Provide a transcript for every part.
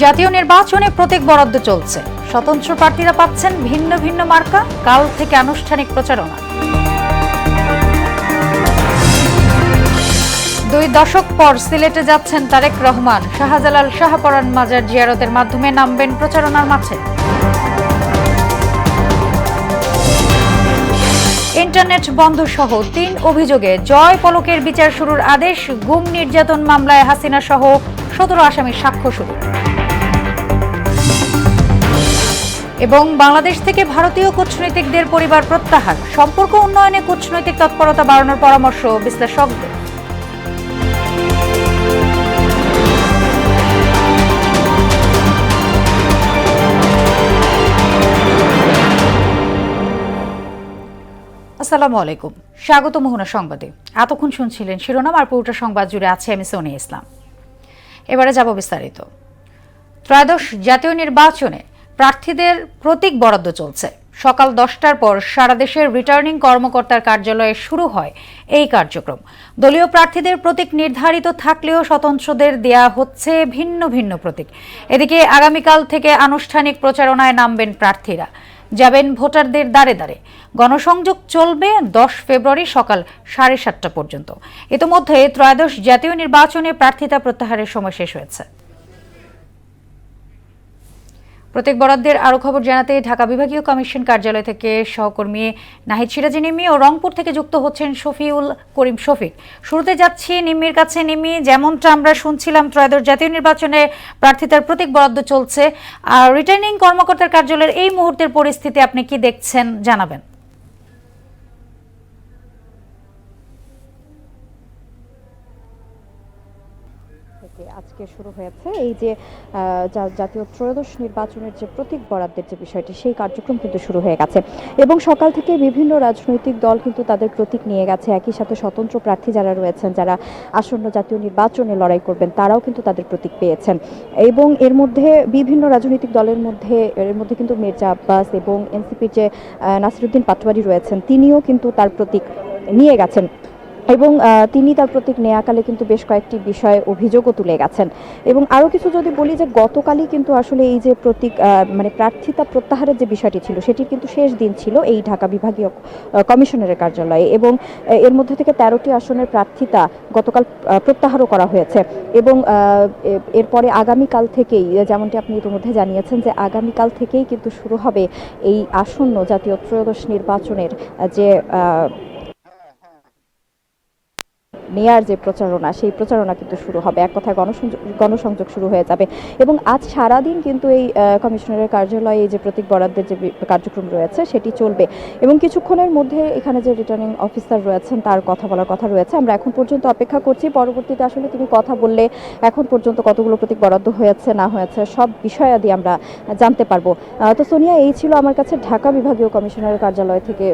জাতীয় নির্বাচনে প্রতীক বরাদ্দ চলছে। স্বতন্ত্র প্রার্থীরা পাচ্ছেন ভিন্ন ভিন্ন মার্কা। কাল থেকে আনুষ্ঠানিক প্রচারণা। 2 দশক পর সিলেটে যাচ্ছেন তারেক রহমান। শাহজালাল শাহপরান মাজার জিয়ারতের মাধ্যমে নামবেন প্রচারণার মাঠে। ইন্টারনেট বন্ধ সহ 3 অভিযোগে জয় পলকের বিচার শুরুর আদেশ। গুম নির্যাতন মামলায় হাসিনা সহ 17 আসামির সাক্ষ্য শুরু। এবং বাংলাদেশ থেকে ভারতীয় কূটনীতিকদের পরিবার প্রত্যাহার। সম্পর্ক উন্নয়নে কূটনৈতিক তৎপরতা বাড়ানোর পরামর্শ বিশ্লেষকদের। আসসালামু আলাইকুম, স্বাগত মোহনা সংবাদে। এতক্ষণ শুনছিলেন শিরোনাম, আর পুরোটা সংবাদ জুড়ে আছে আমি সোনিয়া ইসলাম। এবারে যাব বিস্তারিত। ত্রয়োদশ জাতীয় নির্বাচনে প্রার্থীদের প্রতীক বরাদ্দ চলছে। সকাল 10টার পর সারা দেশের রিটার্নিং কর্মকর্তার কার্যালয়ে শুরু হয় এই কার্যক্রম। দলীয় প্রার্থীদের প্রতীক নির্ধারিত থাকলেও স্বতন্ত্রদের দেয়া হচ্ছে ভিন্ন ভিন্ন প্রতীক। এদিকে আগামীকাল থেকে আনুষ্ঠানিক প্রচারণায় নামবেন প্রার্থীরা, যাবেন ভোটারদের দ্বারে দ্বারে। গণসংযোগ চলবে 10 ফেব্রুয়ারি সকাল 7:30টা পর্যন্ত। ইতিমধ্যে ত্রয়োদশ জাতীয় নির্বাচনে প্রার্থিতা প্রত্যাহারের সময় শেষ হয়েছে। প্রতীক বরাদ্দের আরো খবর জানাতে ঢাকা বিভাগীয় কমিশন কার্যালয় থেকে সহকর্মী নাহিদ সিরাজি নিম্মি ও রংপুর থেকে যুক্ত হচ্ছেন শফিউল করিম শফিক। শুরুতে যাচ্ছি নিম্মির কাছে। নিম্মি, যেমনটা আমরা শুনছিলাম, ত্রয়োদশ জাতীয় নির্বাচনে প্রার্থিতার প্রতীক বরাদ্দ চলছে। আর রিটার্নিং কর্মকর্তার কার্যালয়ের এই মুহূর্তের পরিস্থিতি আপনি কি দেখছেন, জানাবেন। আজকে শুরু হয়েছে এই যে জাতীয় ত্রয়োদশ নির্বাচনের যে প্রতীক বরাদ্দের যে বিষয়টি, সেই কার্যক্রম কিন্তু শুরু হয়ে গেছে এবং সকাল থেকে বিভিন্ন রাজনৈতিক দল কিন্তু তাদের প্রতীক নিয়ে গেছে। একই সাথে স্বতন্ত্র প্রার্থী যারা রয়েছেন, যারা আসন্ন জাতীয় নির্বাচনে লড়াই করবেন, তারাও কিন্তু তাদের প্রতীক পেয়েছেন। এবং এর মধ্যে বিভিন্ন রাজনৈতিক দলের মধ্যে কিন্তু মির্জা আব্বাস এবং এনসিপির যে নাসিরুদ্দিন পাটোয়ারি রয়েছেন, তিনিও কিন্তু তার প্রতীক নিয়ে গেছেন এবং তিনি তার প্রতীক নেয়াকালে কিন্তু বেশ কয়েকটি বিষয়ে অভিযোগও তুলে গেছেন। এবং আরও কিছু যদি বলি, যে গতকালই কিন্তু আসলে এই যে প্রতীক প্রার্থিতা প্রত্যাহারের যে বিষয়টি ছিল, সেটির কিন্তু শেষ দিন ছিল এই ঢাকা বিভাগীয় কমিশনারের কার্যালয়ে। এবং এর মধ্যে থেকে 13টি আসনের প্রার্থিতা গতকাল প্রত্যাহারও করা হয়েছে। এবং এরপরে আগামীকাল থেকেই, যেমনটি আপনি ইতিমধ্যে জানিয়েছেন, যে আগামীকাল থেকেই কিন্তু শুরু হবে এই আসন্ন জাতীয় ত্রয়োদশ নির্বাচনের যে নেয়ার যে প্রচারণা, সেই প্রচারণা কিন্তু শুরু হবে। এক কথায় গণসংযোগ শুরু হয়ে যাবে। এবং আজ সারাদিন কিন্তু এই কমিশনারের কার্যালয়ে এই যে প্রতীক বরাদ্দের যে কার্যক্রম রয়েছে, সেটি চলবে। এবং কিছুক্ষণের মধ্যে এখানে যে রিটার্নিং অফিসার রয়েছেন, তার কথা বলার কথা রয়েছে। আমরা এখন পর্যন্ত অপেক্ষা করছি, পরবর্তীতে আসলে তিনি কথা বললে এখন পর্যন্ত কতগুলো প্রতীক বরাদ্দ হয়েছে না হয়েছে সব বিষয়াদি আমরা জানতে পারবো। তো সোনিয়া, এই ছিল আমার কাছে ঢাকা বিভাগীয় কমিশনারের কার্যালয় থেকে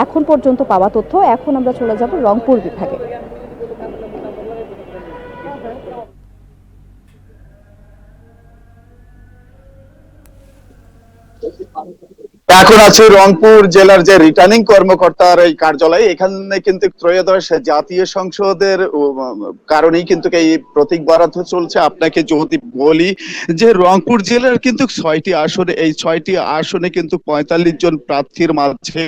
এখন পর্যন্ত পাওয়া তথ্য। এখন আমরা চলে যাব রংপুর বিভাগে। এখন আছে রংপুর জেলার যে রিটার্নিং কর্মকর্তার এই কার্যালয়। এখানে কিন্তু ত্রয়োদশ জাতীয় সংসদের কারণেই কিন্তু এই প্রতীক বরাদ্দ চলছে। আপনাকে যদি বলি যে রংপুর জেলার কিন্তু 6টি আসনে, এই 6টি আসনে কিন্তু 45 জন প্রার্থীর মাঝে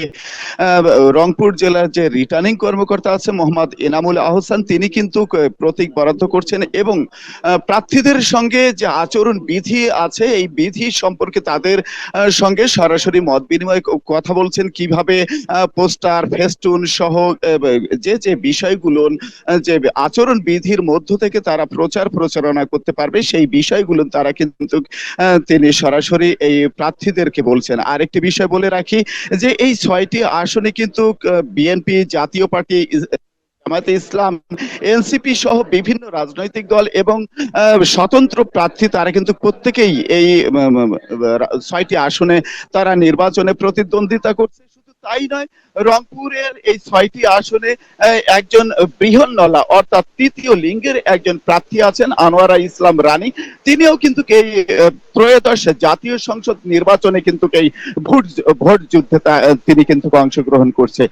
রংপুর জেলার যে রিটার্নিং কর্মকর্তা আছে মোহাম্মদ এনামুল আহসান, তিনি কিন্তু প্রতীক বরাদ্দ করছেন এবং প্রার্থীদের সঙ্গে যে আচরণ বিধি আছে, এই বিধি সম্পর্কে তাদের সঙ্গে সরাসরি মত বিনিময় কথা বলছেন, কিভাবে পোস্টার ফেস্টুন সহ যে যে বিষয়গুলো, যে আচরণ বিধির মধ্য থেকে তারা প্রচারণা করতে পারবে, সেই বিষয়গুলো তারা কিন্তু তিনি সরাসরি এই প্রার্থীদেরকে বলছেন। আরেকটি বিষয় বলে রাখি যে এই 6টি আসনে কিন্তু বিএনপি, জাতীয় পার্টি, জামায়াতে ইসলাম, এনসিপি সহ বিভিন্ন রাজনৈতিক দল এবং স্বতন্ত্র প্রার্থী, তারা কিন্তু প্রত্যেকেই এই 6টি আসনে তারা নির্বাচনে প্রতিদ্বন্দ্বিতা করছে। শুধু তাই নয়, রংপুরের এই 6টি আসনে একজন বৃহন্নলা অর্থাৎ তৃতীয় লিঙ্গের একজন প্রার্থী আছেন আনোয়ারা ইসলাম রানী। তিনিও কিন্তু এই ত্রয়োদশ জাতীয় সংসদ নির্বাচনে কিন্তু এই ভোট যুদ্ধে তিনি কিন্তু অংশগ্রহণ করছে।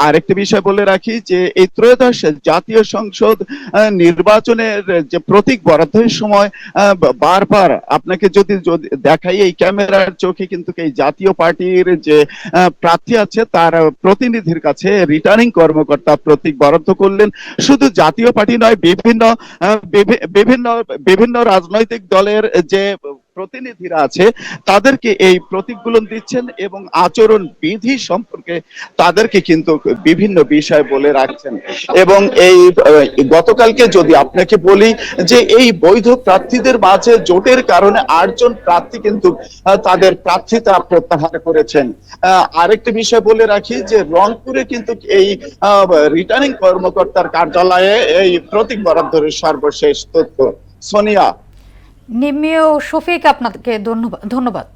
আরেকটি বিষয় বলে রাখি যে এই ত্রয়োদশ জাতীয় সংসদ নির্বাচনের যে প্রতীক বরাদ্দের সময় বারবার আপনাকে যদি দেখাই এই ক্যামেরার চোখে কিন্তু এই জাতীয় পার্টির যে প্রার্থী আছে তার প্রতিনিধির কাছে রিটার্নিং কর্মকর্তা প্রতীক বরাদ্দ করলেন। শুধু জাতীয় পার্টি নয়, বিভিন্ন রাজনৈতিক দলের যে প্রতিনিধিরা আছে তাদেরকে এই প্রতীকগুলো দিচ্ছেন এবং আচরণ বিধি সম্পর্কে তাদেরকে কিন্তু বিভিন্ন বিষয় বলে রাখছেন। এবং এই গতকালকে যদি আপনাকে বলি যে এই বৈধ প্রার্থীদের মাঝে জোটের কারণে 8 জন প্রার্থী কিন্তু তাদের প্রার্থিতা প্রত্যাহার করেছেন। আরেকটি বিষয় বলে রাখি যে রংপুরে কিন্তু এই রিটার্নিং কর্মকর্তার কার্যালয়ে এই প্রতীক বরাদ্দের সর্বশেষ তথ্য। সোনিয়া, নিম্মি ও শফিক, আপনাকে ধন্যবাদ।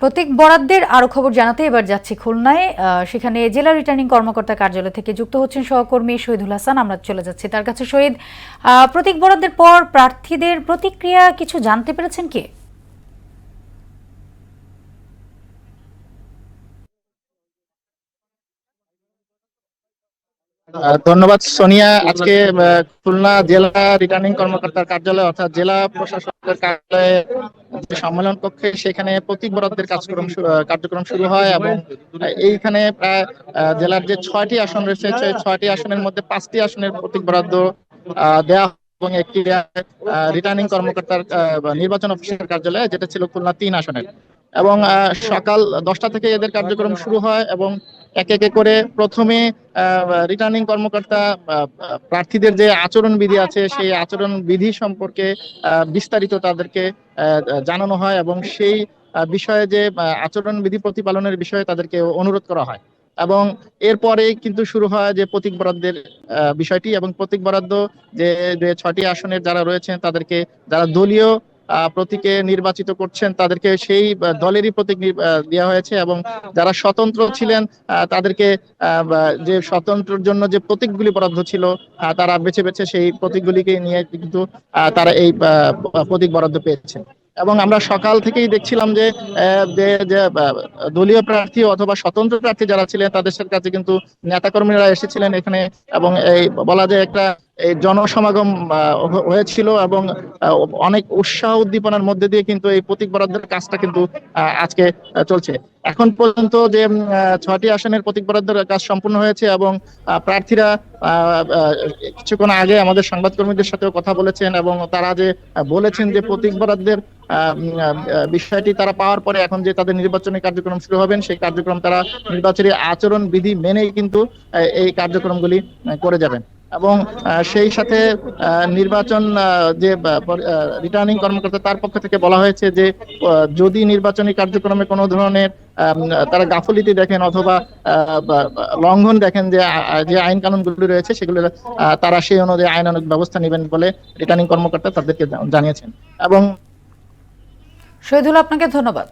প্রতীক বরাদ্দের আরো খবর জানাতে এবার যাচ্ছি খুলনায়। সেখানে জেলা রিটার্নিং কর্মকর্তা কার্যালয় থেকে যুক্ত হচ্ছেন সহকর্মী শহীদুল হাসান। আমরা চলে যাচ্ছি তার কাছে। শহীদ, প্রতীক বরাদ্দের পর প্রার্থীদের প্রতিক্রিয়া কিছু জানতে পেরেছেন কি? ধন্যবাদ সোনিয়া। আজকে খুলনা জেলা রিটার্নিং কর্মকর্তার কার্যালয় অর্থাৎ জেলা প্রশাসকের কার্যালয়ে সম্মেলন কক্ষে সেখানে প্রতীক বরাদ্দের কার্যক্রম শুরু হয় এবং এইখানে প্রায় জেলার যে 6টি আসন রয়েছে সেই 6টি আসনের মধ্যে 5টি আসনের প্রতীক বরাদ্দ দেওয়া এবং একটি রিটার্নিং কর্মকর্তার নির্বাচন অফিসার কার্যালয়ে, যেটা ছিল খুলনা 3 আসনের। এবং সকাল 10টা থেকে এদের কার্যক্রম শুরু হয় এবং একে একে করে প্রথমে রিটার্নিং কর্মকর্তা প্রার্থীদের যে আচরণ বিধি আছে সেই আচরণ বিধি সম্পর্কে বিস্তারিত তাদেরকে জানানো হয় এবং সেই বিষয়ে যে আচরণ বিধি প্রতিপালনের বিষয়ে তাদেরকে অনুরোধ করা হয়। এবং এরপরে কিন্তু শুরু হয় যে প্রতীক বরাদ্দের বিষয়টি এবং প্রতীক বরাদ্দ যে 6টি আসনের যারা রয়েছেন তাদেরকে, যারা দলীয় প্রতীকে নির্বাচিত করছেন তাদেরকে সেই দলেরই প্রতীক দেওয়া হয়েছে এবং যারা স্বতন্ত্র ছিলেন তাদেরকে যে স্বতন্ত্রের জন্য যে প্রতীকগুলি বরাদ্দ ছিল তারা বেছে বেছে সেই প্রতীকগুলিকে নিয়ে কিন্তু তারা এই প্রতীক বরাদ্দ পেয়েছেন। এবং আমরা সকাল থেকেই দেখছিলাম যে দলীয় প্রার্থী অথবা স্বতন্ত্র প্রার্থী যারা ছিলেন তাদের কাছে কিন্তু নেতাকর্মীরা এসেছিলেন এখানে এবং এই বলা যায় একটা এই জনসমাগম হয়েছিল এবং অনেক উৎসাহ উদ্দীপনার মধ্যে দিয়ে কিন্তু এই প্রতীক বরাদ্দের কাজটা কিন্তু আজকে চলছে। এখন পর্যন্ত যে 6টি আসনের প্রতীক বরাদ্দের কাজ সম্পূর্ণ হয়েছে এবং প্রার্থীরা কিছুক্ষণ আগে আমাদের সংবাদকর্মীদের সাথেও কথা বলেছেন এবং তারা যে বলেছেন যে প্রতীক বরাদ্দের বিষয়টি তারা পাওয়ার পরে এখন যে তাদের নির্বাচনী কার্যক্রম শুরু হবেন সেই কার্যক্রম তারা নির্বাচনী আচরণ বিধি মেনেই কিন্তু এই কার্যক্রমগুলি করে যাবেন। এবং সেই সাথে নির্বাচন যে রিটার্নিং কর্মকর্তা তার পক্ষ থেকে বলা হয়েছে যে যদি নির্বাচনী কার্যক্রমে কোনো ধরনের তারা গাফিলতি দেখেন অথবা লঙ্ঘন দেখেন যে আইন কানুনগুলি রয়েছে সেগুলো তারা সেই অনুযায়ী আইনানুগ ব্যবস্থা নেবেন বলে রিটার্নিং কর্মকর্তা তাদেরকে জানিয়েছেন। এবং শহীদুল, আপনাকে ধন্যবাদ।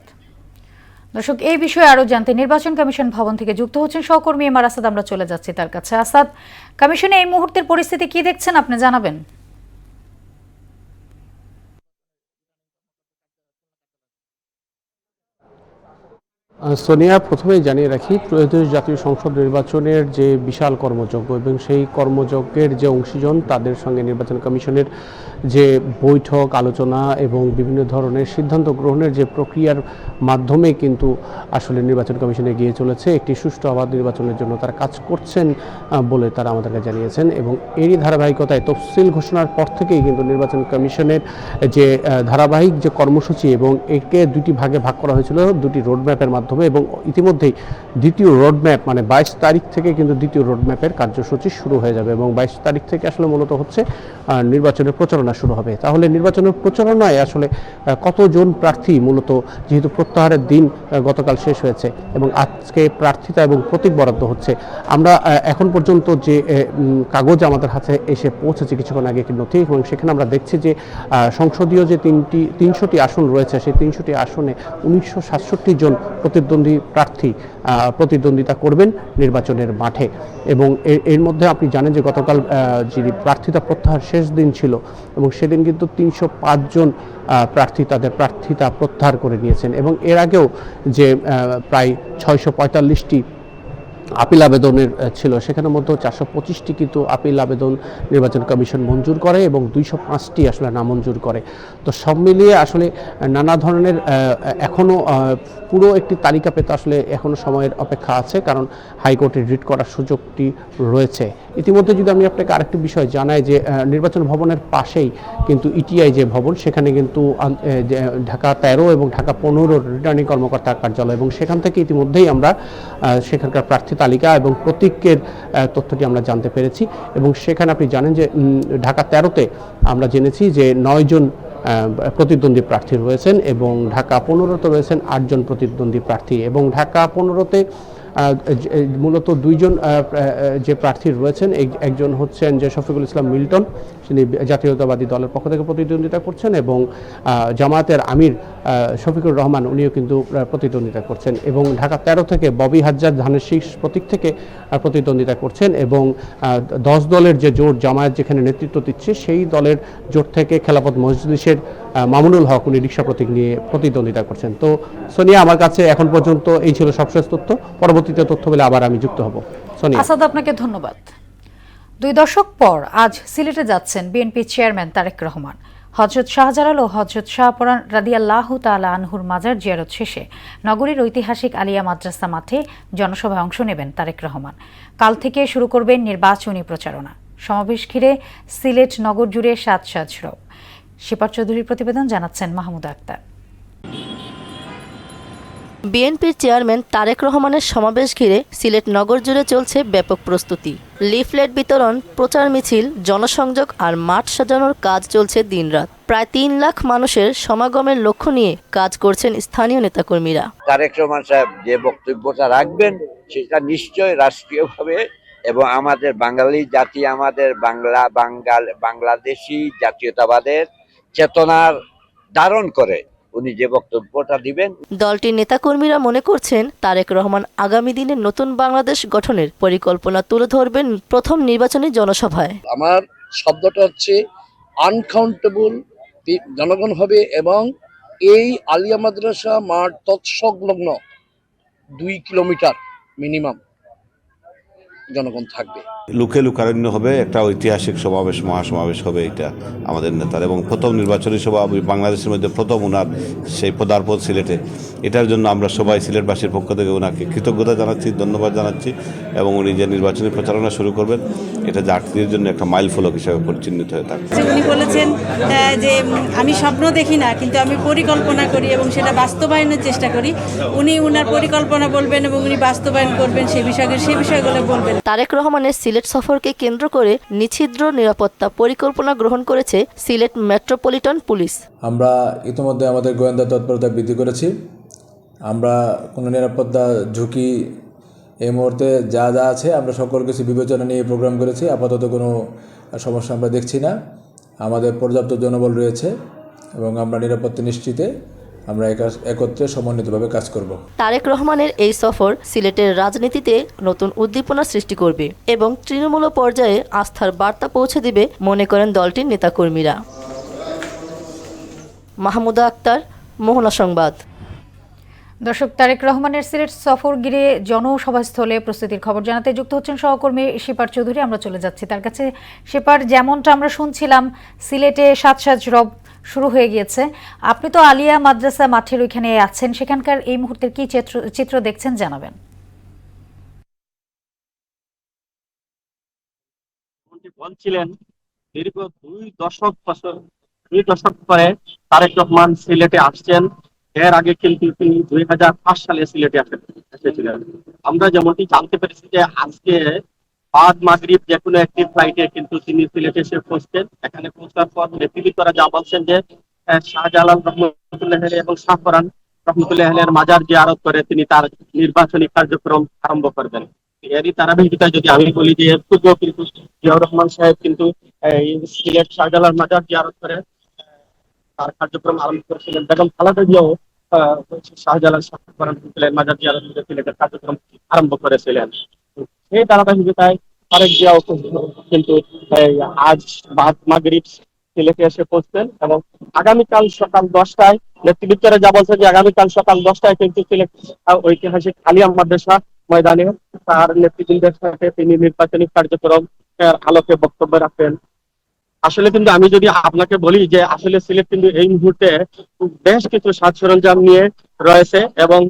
দর্শক, এই বিষয়ে আরো জানতে নির্বাচন কমিশন ভবন থেকে যুক্ত হচ্ছেন সহকর্মী এম আর আসাদ। আমরা চলে যাচ্ছি তার কাছে। আসাদ, কমিশনে এই মুহূর্তের পরিস্থিতি কি দেখছেন আপনি জানাবেন? সোনিয়া, প্রথমেই জানিয়ে রাখি ত্রয়োদশ জাতীয় সংসদ নির্বাচনের যে বিশাল কর্মযজ্ঞ এবং সেই কর্মযজ্ঞের যে অংশীজন তাদের সঙ্গে নির্বাচন কমিশনের যে বৈঠক আলোচনা এবং বিভিন্ন ধরনের সিদ্ধান্ত গ্রহণের যে প্রক্রিয়ার মাধ্যমে কিন্তু আসলে নির্বাচন কমিশন এগিয়ে চলেছে। একটি সুষ্ঠু অবাধ নির্বাচনের জন্য তারা কাজ করছেন বলে তারা আমাদেরকে জানিয়েছেন এবং এরই ধারাবাহিকতায় তফসিল ঘোষণার পর থেকেই কিন্তু নির্বাচন কমিশনের যে ধারাবাহিক যে কর্মসূচি এবং একে 2টি ভাগে ভাগ করা হয়েছিল 2টি রোডম্যাপের মাধ্যমে এবং ইতিমধ্যেই দ্বিতীয় রোডম্যাপ মানে 22 তারিখ থেকে কিন্তু দ্বিতীয় রোডম্যাপের কার্যসূচি শুরু হয়ে যাবে এবং 22 তারিখ থেকে আসলে মূলত হচ্ছে নির্বাচনের প্রচারণা শুরু হবে। তাহলে নির্বাচনের প্রচারণায় আসলে কতজন প্রার্থী, মূলত যেহেতু প্রত্যাহারের দিন গতকাল শেষ হয়েছে এবং আজকে প্রার্থিতা এবং প্রতীক বরাদ্দ হচ্ছে, আমরা এখন পর্যন্ত যে কাগজ আমাদের হাতে এসে পৌঁছেছে কিছুক্ষণ আগে একটি নথি এবং সেখানে আমরা দেখছি যে সংসদীয় যে 300টি আসন রয়েছে সেই 300টি আসনে 1967 জন প্রতীক প্রতিদ্বন্দ্বী প্রার্থী প্রতিদ্বন্দ্বিতা করবেন নির্বাচনের মাঠে। এবং এর মধ্যে আপনি জানেন যে গতকাল যিনি প্রার্থিতা প্রত্যাহার শেষ দিন ছিল এবং সেদিন কিন্তু 305 জন প্রার্থী তাদের প্রার্থিতা প্রত্যাহার করে নিয়েছেন। এবং এর আগেও যে প্রায় 645টি আপিল আবেদনের ছিল, সেখানের মধ্যে 425টি কিন্তু আপিল আবেদন নির্বাচন কমিশন মঞ্জুর করে এবং 205টি আসলে নামঞ্জুর করে। তো সব মিলিয়ে আসলে নানা ধরনের এখনও পুরো একটি তালিকা পেতে আসলে এখনও সময়ের অপেক্ষা আছে, কারণ হাইকোর্টে রিট করার সুযোগটি রয়েছে। ইতিমধ্যে যদি আমি আপনাকে আরেকটি বিষয় জানাই যে নির্বাচন ভবনের পাশেই কিন্তু ইটিআই যে ভবন, সেখানে কিন্তু ঢাকা 13 এবং ঢাকা 15 রিটার্নিং কর্মকর্তার কার্যালয়, এবং সেখান থেকে ইতিমধ্যেই আমরা সেখানকার প্রার্থী তালিকা এবং প্রতীকের তথ্যটি আমরা জানতে পেরেছি। এবং সেখানে আপনি জানেন যে ঢাকা 13তে আমরা জেনেছি যে 9 জন প্রতিদ্বন্দ্বী প্রার্থী রয়েছেন এবং ঢাকা 15তে রয়েছেন 8 জন প্রতিদ্বন্দ্বী প্রার্থী। এবং ঢাকা 15তে মূলত 2 জন যে প্রার্থী রয়েছেন, একজন হচ্ছেন যে শফিকুল ইসলাম মিল্টন, তিনি জাতীয়তাবাদী দলের পক্ষ থেকে প্রতিদ্বন্দ্বিতা করছেন, এবং জামায়াতের আমির শফিকুর রহমান, উনিও কিন্তু প্রতিদ্বন্দ্বিতা করছেন। এবং ঢাকা 13 থেকে ববি হাজ্জাজ ধানের শীষ প্রতীক থেকে প্রতিদ্বন্দ্বিতা করছেন। এবং 10 দলের যে জোট জামায়াত যেখানে নেতৃত্ব দিচ্ছে, সেই দলের জোট থেকে খেলাফত মজলিসের মামুনুল হক, উনি রিকশা প্রতীক নিয়ে প্রতিদ্বন্দ্বিতা করছেন। তো সোনিয়া, আমার কাছে এখন পর্যন্ত এই ছিল সবশেষ তথ্য। পরবর্তীতে তথ্য পেলে আবার আমি যুক্ত হব। সোনিয়া। আসাদ, আপনাকে ধন্যবাদ। 2 দশক পর আজ সিলেটে যাচ্ছেন বিএনপি চেয়ারম্যান তারেক রহমান। হযরত শাহজালাল ও হযরত শাহপরান রাদিয়াল্লাহু তাআলা আনহুর মাজার জিয়ারত শেষে নগরীর ঐতিহাসিক আলিয়া মাদ্রাসা মাঠে জনসভায় অংশ নেবেন তারেক রহমান। কাল থেকে শুরু করবেন নির্বাচনী প্রচারণা। সমাবেশ ঘিরে সিলেট নগর জুড়ে সাজ রব। শিপার চৌধুরীর প্রতিবেদন, জানাচ্ছেন মাহমুদা আক্তার। বিএনপির চেয়ারম্যান তারেক রহমানের সমাবেশ ঘিরে সিলেট নগর জুড়ে চলছে ব্যাপক প্রস্তুতি। লিফলেট বিতরণ, প্রচার মিছিল, জনসংযোগ আর মাঠ সাজানোর কাজ চলছে দিনরাত। প্রায় 3 লাখ মানুষের সমাগমের লক্ষ্য নিয়ে কাজ করছেন স্থানীয় নেতাকর্মীরা। তারেক রহমান সাহেব যে বক্তব্যটা রাখবেন সেটা নিশ্চয় রাষ্ট্রীয়ভাবে এবং আমাদের বাঙালি জাতি, আমাদের বাংলাদেশি জাতীয়তাবাদের চেতনার ধারণ করে উনি যে বক্তব্যটা দিবেন। দলটির নেতাকর্মীরা মনে করছেন তারেক রহমান আগামী দিনে নতুন বাংলাদেশ গঠনের পরিকল্পনা তুলে ধরবেন প্রথম নির্বাচনী জনসভায়। আমার শব্দটা হচ্ছে আনকাউন্টেবল জনগণ হবে এবং এই আলিয়া মাদ্রাসা মাঠ তৎসংলগ্ন 2 কিলোমিটার মিনিমাম জনগণ থাকবে। লুকে লুকারণ্য হবে, একটা ঐতিহাসিক সমাবেশ, মহাসমাবেশ হবে এটা আমাদের নেতার, এবং প্রথম নির্বাচনী সভা বাংলাদেশের মধ্যে প্রথম ওনার সেই পদার্পণ সিলেটে। এটার জন্য আমরা সবাই সিলেটবাসীর পক্ষ থেকে ওনাকে কৃতজ্ঞতা জানাচ্ছি, ধন্যবাদ জানাচ্ছি। এবং উনি যে নির্বাচনী প্রচারণা শুরু করবেন, এটা জাতির জন্য একটা মাইল ফলক হিসাবে পরিচিহ্নিত হয়ে থাকবে। উনি বলেছেন যে আমি স্বপ্ন দেখি না, কিন্তু আমি পরিকল্পনা করি এবং সেটা বাস্তবায়নের চেষ্টা করি। উনি উনার পরিকল্পনা বলবেন এবং উনি বাস্তবায়ন করবেন সেই বিষয়গুলো বলবেন। তারেক রহমানের সিলেট সফরকে কেন্দ্র করে নিছিদ্র নিরাপত্তা পরিকল্পনা গ্রহণ করেছে সিলেট মেট্রোপলিটন পুলিশ। আমরা ইতিমধ্যে আমাদের গোয়েন্দা তৎপরতা বৃদ্ধি করেছি। আমরা কোনো নিরাপত্তা ঝুঁকি এই মুহূর্তে যা আছে আমরা সকল কিছু বিবেচনা নিয়ে প্রোগ্রাম করেছি। আপাতত কোনো সমস্যা আমরা দেখছি না। আমাদের পর্যাপ্ত জনবল রয়েছে এবং আমরা নিরাপত্তা নিশ্চিতে আমরা একত্রে সমন্বিতভাবে কাজ করব। তারেক রহমানের এই সফর সিলেটের রাজনীতিতে নতুন উদ্দীপনা সৃষ্টি করবে এবং তৃণমূল পর্যায়ে আস্থার বার্তা পৌঁছে দিবে মনে করেন দলটির নেতাকর্মীরা। মাহমুদা আক্তার, মোহনা সংবাদ। দর্শক, তারেক রহমানের সিলেট সফর ঘিরে জনসভাস্থলে প্রস্তুতির খবর জানাতে যুক্ত হচ্ছেন সহকর্মী শিপার চৌধুরী। আমরা চলে যাচ্ছি তার কাছে। শিপার, যেমনটা আমরা শুনছিলাম, সিলেটে সাজ রব শুরু হয়ে গিয়েছে। আপনি তো আলিয়া মাদ্রাসা মাঠের ওইখানে আছেন, সেখানকার এই মুহূর্তের কি চিত্র দেখছেন জানাবেন। বলছিলেন দীর্ঘ 2 দশক পরে তারেক রহমান সিলেটে আসছেন। এর আগে কিন্তু তিনি 2005 সালে সিলেটে এসেছিলেন। আমরা যেমনটি জানতে পেরেছি যে আজকে বাদ মাগরিব যে কোনো একটি ফ্লাইটে কিন্তু তিনি সিলেটে এসে পৌঁছতেন। এখানে পৌঁছার পর নেতৃত্বরা যা বলছেন যে শাহজালাল রহমতুল্লাহ এবং শাহপরান রহমতুল্লাহের মাজার জিয়ারত করে তিনি তার নির্বাচনী কার্যক্রম আরম্ভ করবেন। এরই ধারাবাহিকতায় যদি আমি বলি যে পূর্বেও কিন্তু জিয়াউর রহমান সাহেব কিন্তু সিলেট শাহজালাল মাজার জিয়ারত করে তার কার্যক্রম আরম্ভ করেছিলেন। বেগম খালেদা জিয়াও শাহজালাল ছিলেন, মাজার জিয়ারত করে সিলেটের কার্যক্রম আরম্ভ করেছিলেন। সেই ধারাবাহিকতায় তারেক জিয়াও কিন্তু আজ বাদ মাগরিব সিলেটে এসে পৌঁছতেন এবং আগামীকাল সকাল 10টায় নেতৃবৃন্দরা যা বলছে যে আগামীকাল সকাল 10টায় কিন্তু সিলেট ঐতিহাসিক আলিয়া মাদ্রাসা ময়দানে তার নেতৃবৃন্দের সাথে তিনি নির্বাচনী কার্যক্রম আলোকে বক্তব্য রাখবেন। আসলে কিন্তু আমি যদি আপনাকে বলি যে আসলে সিলেট কিন্তু এই মুহূর্তে বেশ কিছু সাজ সরঞ্জাম নিয়ে রয়েছে এবং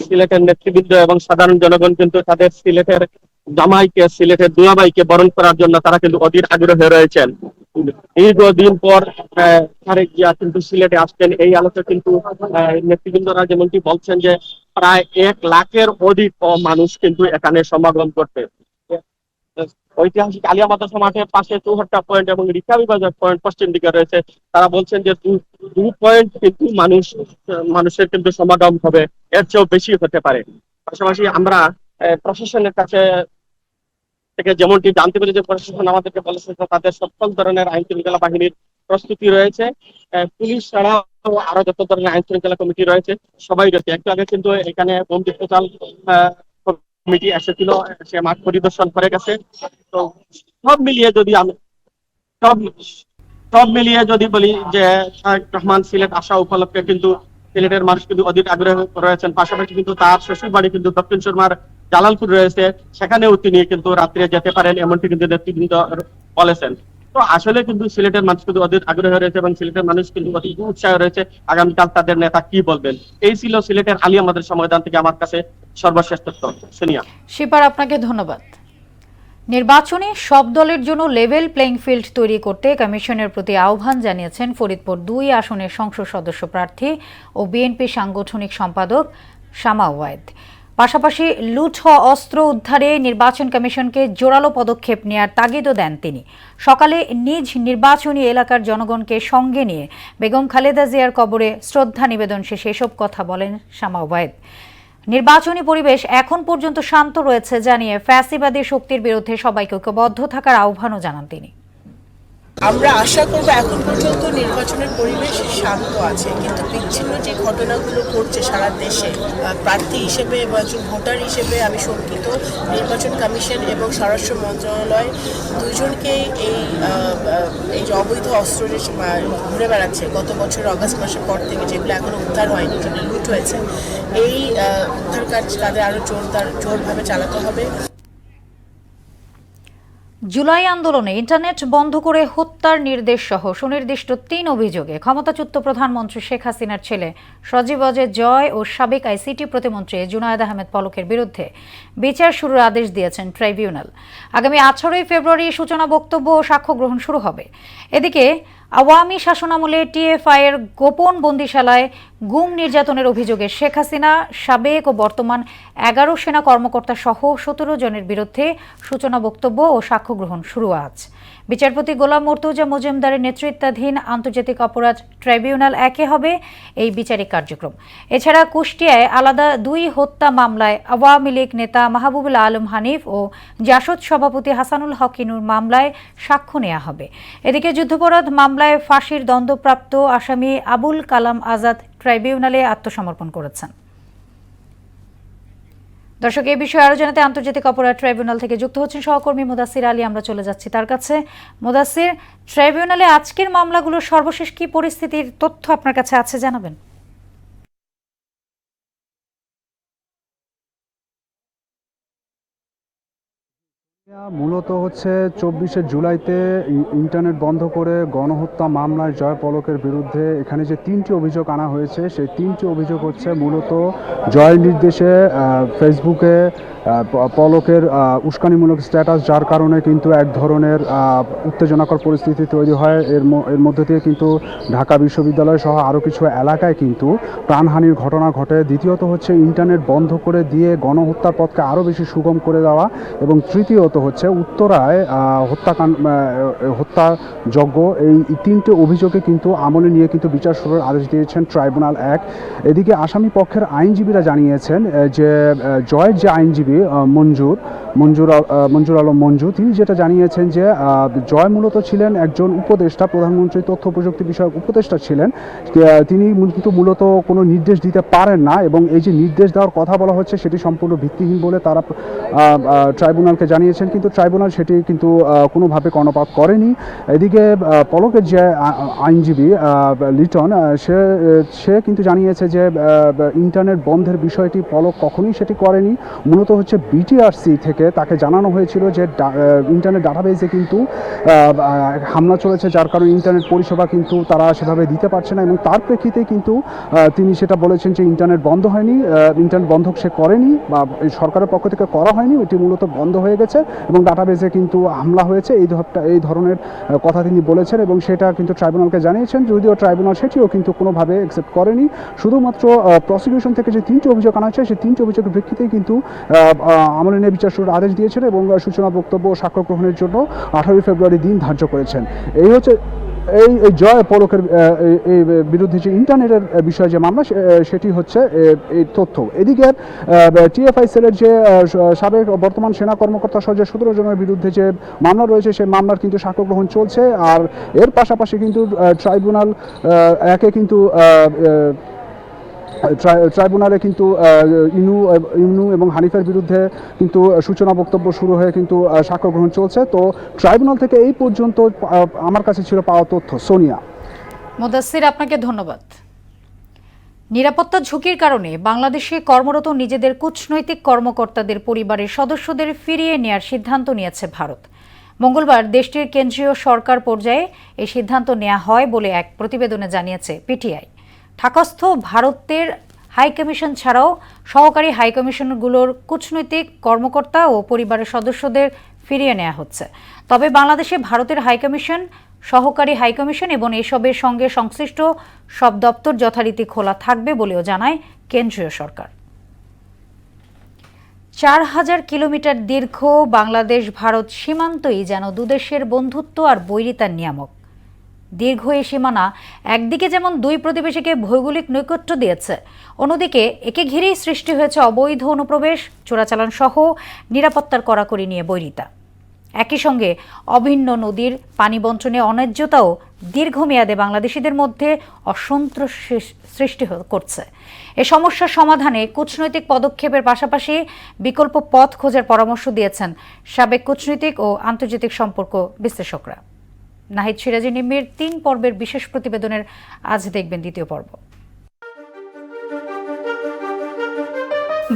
সিলেটের নেতৃবৃন্দ এবং সাধারণ জনগণ কিন্তু তাদের সিলেটের জামাইকে, সিলেটের দুলাভাইকে বরণ করার জন্য তারা কিন্তু অধীর আগ্রহে রয়েছেন। দীর্ঘদিন পর তারেক জিয়া কিন্তু সিলেটে আসছেন, এই আলোকে কিন্তু নেতৃবৃন্দরা যেমনটি বলছেন যে প্রায় 1 লাখের অধিক মানুষ কিন্তু এখানে সমাগম করতে। ঐতিহাসিক আলিয়া মাদ্রাসা মাঠের পাশে 74টা পয়েন্ট এবং রিকাবি বাজার পয়েন্ট পশ্চিম দিকে রয়েছে। তারা বলছেন যে 2 পয়েন্ট কিন্তু মানুষের কিন্তু সমাগম হবে, এর চেয়েও বেশি হতে পারে। পাশাপাশি আমরা প্রশাসনের কাছে থেকে যেমনটি জানতে পেরে যে প্রশাসন আমাদেরকে বলেছে যে তাদের সকল ধরনের আইন শৃঙ্খলা বাহিনীর প্রস্তুতি রয়েছে, পুলিশ ছাড়াও আরো যত ধরনের আইন শৃঙ্খলা কমিটি রয়েছে সবাই রয়েছে। একটু আগে কিন্তু এখানে বন্দি টোটাল কমিটি এসেছিল, সে মাঠ পরিদর্শন করে গেছে। তো সব মিলিয়ে যদি বলি যে তারেক রহমান সিলেট আসা উপলক্ষে কিন্তু সিলেটের মানুষ কিন্তু অধিক আগ্রহ রয়েছেন। পাশাপাশি কিন্তু তার শ্বশুর বাড়ি কিন্তু দক্ষিণ সুরমার জালালপুর রয়েছে, সেখানেও তিনি কিন্তু রাত্রে যেতে পারেন এমনটি কিন্তু নেতৃবৃন্দ বলেছেন। তো আসলে কিন্তু সিলেটের মানুষ কিন্তু অধিক আগ্রহ রয়েছে এবং সিলেটের মানুষ কিন্তু অধিক উৎসাহ রয়েছে আগামীকাল তাদের নেতা কি বলবেন। এই ছিল সিলেটের আলিয়া মাদ্রাসা ময়দান থেকে আমার কাছে সর্বশেষ তথ্য। সোনিয়া। শিপার, আপনাকে ধন্যবাদ। নির্বাচনে সব দলের জন্য লেভেল প্লেইং ফিল্ড তৈরি করতে কমিশনের প্রতি আহ্বান জানিয়েছেন ফরিদপুর 2 আসনের সংসদ সদস্য প্রার্থী ও বিএনপি সাংগঠনিক সম্পাদক শামা ওয়ায়েদ। পাশাপাশি লুট হওয়া অস্ত্র উদ্ধারে নির্বাচন কমিশনকে জোরালো পদক্ষেপ নেয়ার তাগিদও দেন তিনি। সকালে নিজ নির্বাচনী এলাকার জনগণকে সঙ্গে নিয়ে বেগম খালেদা জিয়ার কবরে শ্রদ্ধা নিবেদন শেষে এসব কথা বলেন শামা ওয়ায়েদ। নির্বাচনী পরিবেশ এখন পর্যন্ত শান্ত রয়েছে জানিয়ে ফ্যাসিবাদী শক্তির বিরুদ্ধে সবাইকে ঐক্যবদ্ধ থাকার আহ্বানও জানান তিনি। আমরা আশা করব এখন পর্যন্ত নির্বাচনের পরিবেশ শান্ত আছে, কিন্তু বিচ্ছিন্ন যে ঘটনাগুলো ঘটছে সারা দেশে, প্রার্থী হিসেবে এবং একজন ভোটার হিসেবে আমি শঙ্কিত। নির্বাচন কমিশন এবং স্বরাষ্ট্র মন্ত্রণালয় দুজনকেই এই যে অবৈধ অস্ত্র যে ঘুরে বেড়াচ্ছে গত বছর অগাস্ট মাসের পর থেকে, যেগুলো এখনো উদ্ধার হয়নি, যেগুলো লুট হয়েছে, এই উদ্ধার কাজ তাদের আরো জোরভাবে চালাতে হবে। জুলাই আন্দোলনে ইন্টারনেট বন্ধ করে হত্যার নির্দেশ সহ সুনির্দিষ্ট 3 অভিযোগে ক্ষমতাচ্যুত প্রধানমন্ত্রী শেখ হাসিনার ছেলে সজীব অজয় জয় ও সাবেক আইসিটি প্রতিমন্ত্রী জুনায়েদ আহমেদ পলকের বিরুদ্ধে বিচার শুরুর আদেশ দিয়েছেন ট্রাইব্যুনাল। আগামী 18 ফেব্রুয়ারি সূচনা বক্তব্য ও সাক্ষ্য গ্রহণ শুরু হবে। এদিকে আওয়ামী শাসনামলে টিএফআই এর গোপন বন্দিশালায় গুম নির্যাতনের অভিযোগে শেখ হাসিনা সাবেক ও বর্তমান 11 সেনা কর্মকর্তা সহ 17 জনের বিরুদ্ধে সূচনা বক্তব্য ও সাক্ষ্য গ্রহণ শুরু আজ। বিচারপতি গোলাম মর্তুজা মজুমদারের নেতৃত্বাধীন আন্তর্জাতিক অপরাধ ট্রাইব্যুনাল 1-এ হবে এই বিচারিক কার্যক্রম। এছাড়া কুষ্টিয়ায় আলাদা 2 হত্যা মামলায় আওয়ামী লীগ নেতা মাহবুবুল আলম হানিফ ও জাসদ সভাপতি হাসানুল হকিনুর মামলায় সাক্ষ্য নেওয়া হবে। এদিকে যুদ্ধাপরাধ মামলায় ফাঁসির দণ্ডপ্রাপ্ত আসামি আবুল কালাম আজাদ ট্রাইব্যুনালে আত্মসমর্পণ করেছেন। দর্শক, এই বিষয়ে আরো জানাতে আন্তর্জাতিক অপরাধ ট্রাইব্যুনাল থেকে যুক্ত হচ্ছেন সহকর্মী মুদাসির আলী। আমরা চলে যাচ্ছি তার কাছে। মুদাসির, ট্রাইব্যুনালে আজকের মামলাগুলোর সর্বশেষ কি পরিস্থিতির তথ্য আপনার কাছে আছে জানাবেন? মূলত হচ্ছে 24শে জুলাইতে ইন্টারনেট বন্ধ করে গণহত্যা মামলায় জয় পলকের বিরুদ্ধে এখানে যে 3টি অভিযোগ আনা হয়েছে, সেই 3টি অভিযোগ হচ্ছে মূলত জয়ের নির্দেশে ফেসবুকে পলকের উস্কানিমূলক স্ট্যাটাস, যার কারণে কিন্তু এক ধরনের উত্তেজনাকর পরিস্থিতি তৈরি হয়। এর মধ্যে দিয়ে কিন্তু ঢাকা বিশ্ববিদ্যালয় সহ আরও কিছু এলাকায় কিন্তু প্রাণহানির ঘটনা ঘটে। দ্বিতীয়ত হচ্ছে ইন্টারনেট বন্ধ করে দিয়ে গণহত্যার পথকে আরও বেশি সুগম করে দেওয়া, এবং তৃতীয়ত হচ্ছে হচ্ছে উত্তরায় হত্যাযজ্ঞ, এই 3টে অভিযোগে কিন্তু আমলে নিয়ে কিন্তু বিচার শুরুর আদেশ দিয়েছেন ট্রাইব্যুনাল 1। এদিকে আসামি পক্ষের আইনজীবীরা জানিয়েছেন যে জয়ের যে আইনজীবী মঞ্জুর আলম মঞ্জু, তিনি যেটা জানিয়েছেন যে জয় মূলত ছিলেন একজন উপদেষ্টা, প্রধানমন্ত্রী তথ্য প্রযুক্তি বিষয়ক উপদেষ্টা ছিলেন। তিনি কিন্তু মূলত কোনো নির্দেশ দিতে পারেন না এবং এই যে নির্দেশ দেওয়ার কথা বলা হচ্ছে সেটি সম্পূর্ণ ভিত্তিহীন বলে তারা ট্রাইব্যুনালকে জানিয়েছেন, কিন্তু ট্রাইব্যুনাল সেটি কিন্তু কোনোভাবে কর্ণপাত করেনি। এদিকে পলকের যে আইনজীবী লিটন, সে কিন্তু জানিয়েছে যে ইন্টারনেট বন্ধের বিষয়টি পলক কখনোই সেটি করেনি। মূলত হচ্ছে বিটিআরসি থেকে তাকে জানানো হয়েছিল যে ইন্টারনেট ডাটাবেসে কিন্তু হামলা চলেছে, যার কারণে ইন্টারনেট পরিষেবা কিন্তু তারা সেভাবে দিতে পারছে না এবং তার প্রেক্ষিতে কিন্তু তিনি সেটা বলেছেন যে ইন্টারনেট বন্ধ হয়নি, ইন্টারনেট বন্ধ সে করেনি বা সরকারের পক্ষ থেকে করা হয়নি, এটি মূলত বন্ধ হয়ে গেছে এবং ডাটাবেসে কিন্তু হামলা হয়েছে, এই ধরনের কথা তিনি বলেছেন এবং সেটা কিন্তু ট্রাইব্যুনালকে জানিয়েছেন। যদিও ট্রাইব্যুনাল সেটিও কিন্তু কোনোভাবে অ্যাকসেপ্ট করেনি। শুধুমাত্র প্রসিকিউশন থেকে যে 3টি অভিযোগ আনা হয়েছে সেই 3টি অভিযোগের প্রেক্ষিতেই কিন্তু আমলে নিয়ে বিচার শুরুর আদেশ দিয়েছেন এবং সূচনা বক্তব্য ও সাক্ষ্য গ্রহণের জন্য 18 ফেব্রুয়ারি দিন ধার্য করেছেন। এই হচ্ছে এই জয় পলকের এই বিরুদ্ধে যে ইন্টারনেটের বিষয়ে যে মামলা, সেটি হচ্ছে এই তথ্য। এদিকে টিএফআই সেলের যে সাবেক বর্তমান সেনা কর্মকর্তা সহ যে 17 জনের বিরুদ্ধে যে মামলা রয়েছে সেই মামলার কিন্তু সাক্ষ্য গ্রহণ চলছে। আর এর পাশাপাশি কিন্তু ট্রাইব্যুনাল একে কিন্তু ট্রাইব্যুনালে কিন্তু ইমনু এবং হানিফের বিরুদ্ধে কিন্তু সূচনা বক্তব্য শুরু হয়ে কিন্তু সাক্ষ্য গ্রহণ চলছে। তো ট্রাইব্যুনাল থেকে এই পর্যন্ত আমার কাছে ছিল পাওয়া তথ্য। সোনিয়া। মুদাসসির, আপনাকে ধন্যবাদ। নিরাপত্তা ঝুঁকির কারণে বাংলাদেশে কর্মরত নিজেদের কূটনৈতিক কর্মকর্তাদের পরিবারের সদস্যদের ফিরিয়ে নেওয়ার সিদ্ধান্ত নিয়েছে ভারত। মঙ্গলবার দেশটির কেন্দ্রীয় সরকার পর্যায়ে এই সিদ্ধান্ত নেওয়া হয় বলে এক প্রতিবেদনে জানিয়েছে পিটিআই। ঢাকাস্থ ভারতের হাইকমিশন ছাড়াও সহকারী হাইকমিশনগুলোর কূটনৈতিক কর্মকর্তা ও পরিবারের সদস্যদের ফিরিয়ে নেওয়া হচ্ছে। তবে বাংলাদেশে ভারতের হাইকমিশন, সহকারী হাইকমিশন এবং এসবের সঙ্গে সংশ্লিষ্ট সব দপ্তর যথারীতি খোলা থাকবে বলেও জানায় কেন্দ্রীয় সরকার। 4000 কিলোমিটার দীর্ঘ বাংলাদেশ ভারত সীমান্তই যেন দুদেশের বন্ধুত্ব আর বৈরিতার নিয়ামক। দীর্ঘ এই সীমানা একদিকে যেমন দুই প্রতিবেশীকে ভৌগোলিক নৈকট্য দিয়েছে, অন্যদিকে একে ঘিরেই সৃষ্টি হয়েছে অবৈধ অনুপ্রবেশ, চোরাচালান সহ নিরাপত্তার কড়াকড়ি নিয়ে বৈরিতা। একই সঙ্গে অভিন্ন নদীর পানি বণ্টনে অন্যায্যতাও দীর্ঘমেয়াদে বাংলাদেশিদের মধ্যে অসন্তোষ সৃষ্টি করছে। এ সমস্যার সমাধানে কূটনৈতিক পদক্ষেপের পাশাপাশি বিকল্প পথ খোঁজার পরামর্শ দিয়েছেন সাবেক কূটনৈতিক ও আন্তর্জাতিক সম্পর্ক বিশ্লেষকরা। নাহিদ সিরাজি নিম্মির 3 পর্বের বিশেষ প্রতিবেদনের আজ দেখবেন দ্বিতীয় পর্ব।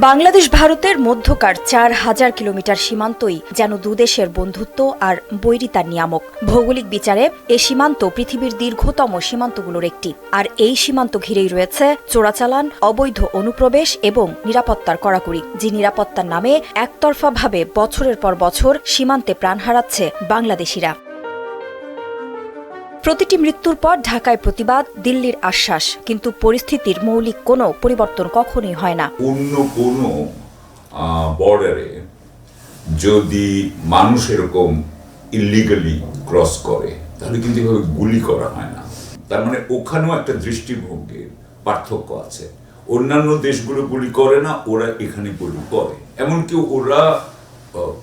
বাংলাদেশ ভারতের মধ্যকার 4000 কিলোমিটার সীমান্তই যেন দুদেশের বন্ধুত্ব আর বৈরিতার নিয়ামক। ভৌগোলিক বিচারে এ সীমান্ত পৃথিবীর দীর্ঘতম সীমান্তগুলোর একটি, আর এই সীমান্ত ঘিরেই রয়েছে চোরাচালান, অবৈধ অনুপ্রবেশ এবং নিরাপত্তার কড়াকড়ি, যে নিরাপত্তার নামে একতরফাভাবে বছরের পর বছর সীমান্তে প্রাণ হারাচ্ছে বাংলাদেশিরা। প্রতিটি মৃত্যুর পর ঢাকায় প্রতিবাদ, দিল্লির আশ্বাস, কিন্তু পরিস্থিতির মৌলিক কোনো পরিবর্তন কখনোই হয় না। অন্য কোনো বর্ডারে যদি মানুষ এরকম ইলিগালি ক্রস করে তাহলে কিন্তু এভাবে গুলি করা হয় না। তার মানে ওখানেও একটা দৃষ্টিভঙ্গির পার্থক্য আছে। অন্যান্য দেশগুলো গুলি করে না, ওরা এখানে গুলি করে। এমনকি ওরা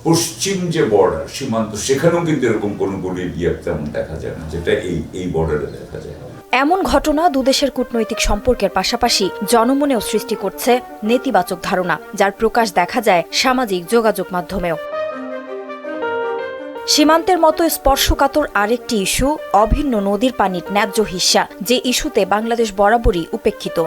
পশ্চিম যে বর্ডার সীমান্ত, সেখানেও কিন্তু এরকম কোনো গুলি গিয়ে তেমন দেখা যায় না, যেটা এই বর্ডারে দেখা যায়। এমন ঘটনা দুদেশের কূটনৈতিক সম্পর্কের পাশাপাশি জনমনেও সৃষ্টি করছে নেতিবাচক ধারণা, যার প্রকাশ দেখা যায় সামাজিক যোগাযোগ মাধ্যমেও। সীমান্তের মতো স্পর্শকাতর আরেকটি ইস্যু অভিন্ন নদীর পানির ন্যায্য হিস্যা, যে ইস্যুতে বাংলাদেশ বরাবরই উপেক্ষিত।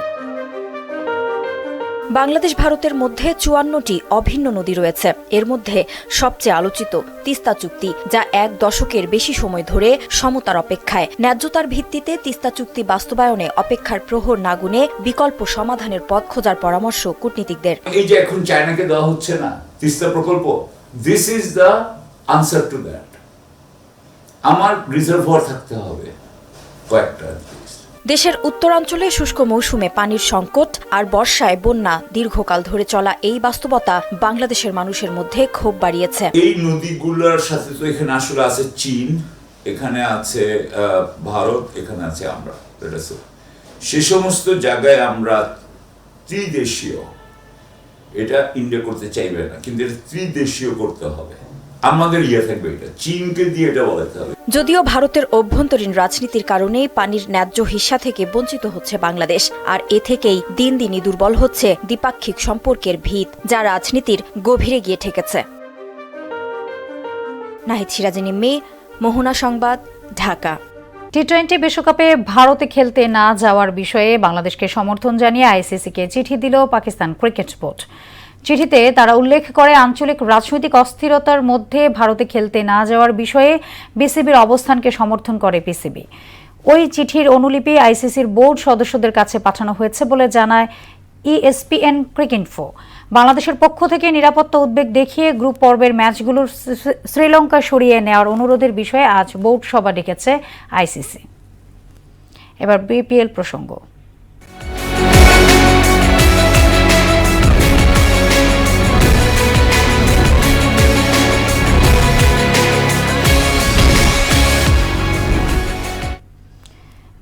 বাংলাদেশ ভারতের মধ্যে 54টি অভিন্ন নদী রয়েছে। এর মধ্যে সবচেয়ে আলোচিত তিস্তা চুক্তি, যা 1 দশকের বেশি সময় ধরে সমতার অপেক্ষায়। ন্যায্যতার ভিত্তিতে তিস্তা চুক্তি বাস্তবায়নে অপেক্ষার প্রহর না গুনে বিকল্প সমাধানের পথ খোঁজার পরামর্শ কূটনীতিকদের। এই যে এখন চায়নাকে দেওয়া হচ্ছে না তিস্তা প্রকল্প, this is the answer to that. আমার রিজার্ভয়ার থাকতে হবে কয়েকটা, দেশের উত্তরাঞ্চলে শুষ্ক মৌসুমে পানির সংকট আর বর্ষায় বন্যা দীর্ঘকাল ধরে চলা এই বাস্তবতা বাংলাদেশের মানুষের মধ্যে ক্ষোভ বাড়িয়েছে। এই নদীগুলোর সাথে তো এখানে আসলে আছে চীন, এখানে আছে ভারত, এখানে আছে আমরা, সে সমস্ত জায়গায় আমরা ত্রিদেশীয়, এটা ইন্ডিয়া করতে চাইবে না, কিন্তু এটা ত্রিদেশীয় করতে হবে। আমাদের থাকবে এটা, চীনকে দিয়ে এটা বলাতে হবে। যদিও ভারতের অভ্যন্তরীণ রাজনীতির কারণে পানির ন্যায্য হিস্সা থেকে বঞ্চিত হচ্ছে বাংলাদেশ, আর এ থেকেই দিন দিনই দুর্বল হচ্ছে দ্বিপাক্ষিক সম্পর্কের ভিত, যা রাজনীতির গভীরে গিয়ে ঠেকেছে। নাহিদ সিরাজিনী মে, মোহনা সংবাদ, ঢাকা। টি-20 বিশ্বকাপে ভারতে খেলতে না যাওয়ার বিষয়ে বাংলাদেশকে সমর্থন জানিয়ে আইসিসিকে চিঠি দিল পাকিস্তান ক্রিকেট বোর্ড। চিঠিতে তারা উল্লেখ করে আঞ্চলিক রাজনৈতিক অস্থিরতার মধ্যে ভারতে খেলতে না যাওয়ার বিষয়ে বিসিবির অবস্থানকে সমর্থন করে পিসিবি। ওই চিঠির অনুলিপি আইসিসির বোর্ড সদস্যদের কাছে পাঠানো হয়েছে বলে জানায় ESPN ক্রিকইনফো। বাংলাদেশের পক্ষ থেকে নিরাপত্তা উদ্বেগ দেখিয়ে গ্রুপ পর্বের ম্যাচগুলোর শ্রীলঙ্কা সরিয়ে নেওয়ার অনুরোধের বিষয়ে আজ বোর্ড সভা ডেকেছে আইসিসি। এবার বিপিএল প্রসঙ্গ।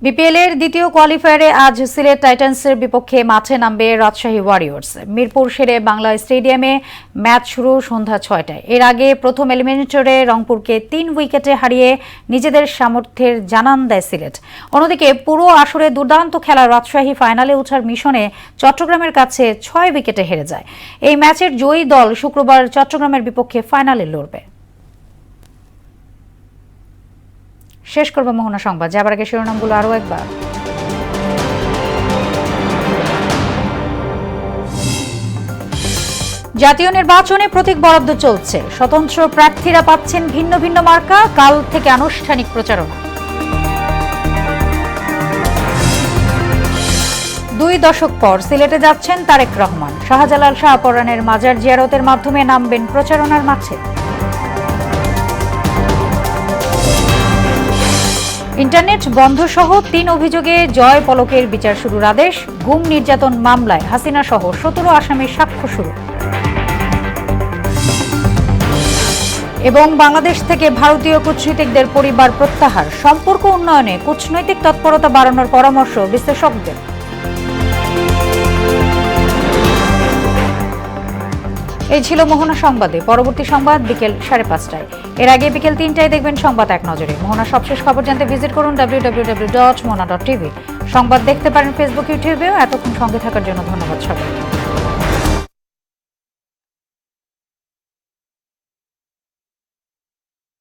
বিপিএল এর দ্বিতীয় কোয়ালিফায়ারে আজ সিলেট টাইটান্সের বিপক্ষে মাঠে নামবে রাজশাহী ওয়ারিয়র্স। মিরপুর শেরে বাংলা স্টেডিয়ামে ম্যাচ শুরু সন্ধ্যা 6টায়। এর আগে প্রথম এলিমিনেটরে রংপুরকে 3 উইকেটে হারিয়ে নিজেদের সামর্থ্যের জানান দেয় সিলেট। অন্যদিকে পুরো আসরে দুর্দান্ত খেলা রাজশাহী ফাইনালে ওঠার মিশনে চট্টগ্রামের কাছে 6 উইকেটে হেরে যায়। এই ম্যাচের জয়ী দল শুক্রবার চট্টগ্রামের বিপক্ষে ফাইনালে লড়বে। শেষ করব মোহনা সংবাদ, যাবার আগে শিরোনামগুলো আরও একবার। জাতীয় নির্বাচনে প্রতীক বরাদ্দ চলছে, স্বতন্ত্র প্রার্থীরা পাচ্ছেন ভিন্ন ভিন্ন মার্কা, কাল থেকে আনুষ্ঠানিক প্রচারণা। 2 দশক পর সিলেটে যাচ্ছেন তারেক রহমান, শাহজালাল শাহপরানের মাজার জিয়ারতের মাধ্যমে নামবেন প্রচারণার মাঠে। ইন্টারনেট বন্ধ সহ 3 অভিযোগে জয় পলকের বিচার শুরুর আদেশ। গুম নির্যাতন মামলায় হাসিনা সহ 17 আসামির সাক্ষ্য শুরু। এবং বাংলাদেশ থেকে ভারতীয় কূটনীতিকদের পরিবার প্রত্যাহার, সম্পর্ক উন্নয়নে কূটনৈতিক তৎপরতা বাড়ানোর পরামর্শ বিশ্লেষকদের। এই ছিল মোহনা সংবাদে। পরবর্তী সংবাদ বিকেল 5:30টায়। এর আগে বিকেল 3টায় দেখবেন সংবাদ এক নজরে। মোহনা সবশেষ খবর জানতে ভিজিট করুন www.mohana.tv। সংবাদ দেখতে পারেন ফেসবুক, ইউটিউবেও। এতক্ষণ সঙ্গে থাকার জন্য ধন্যবাদ সবাইকে।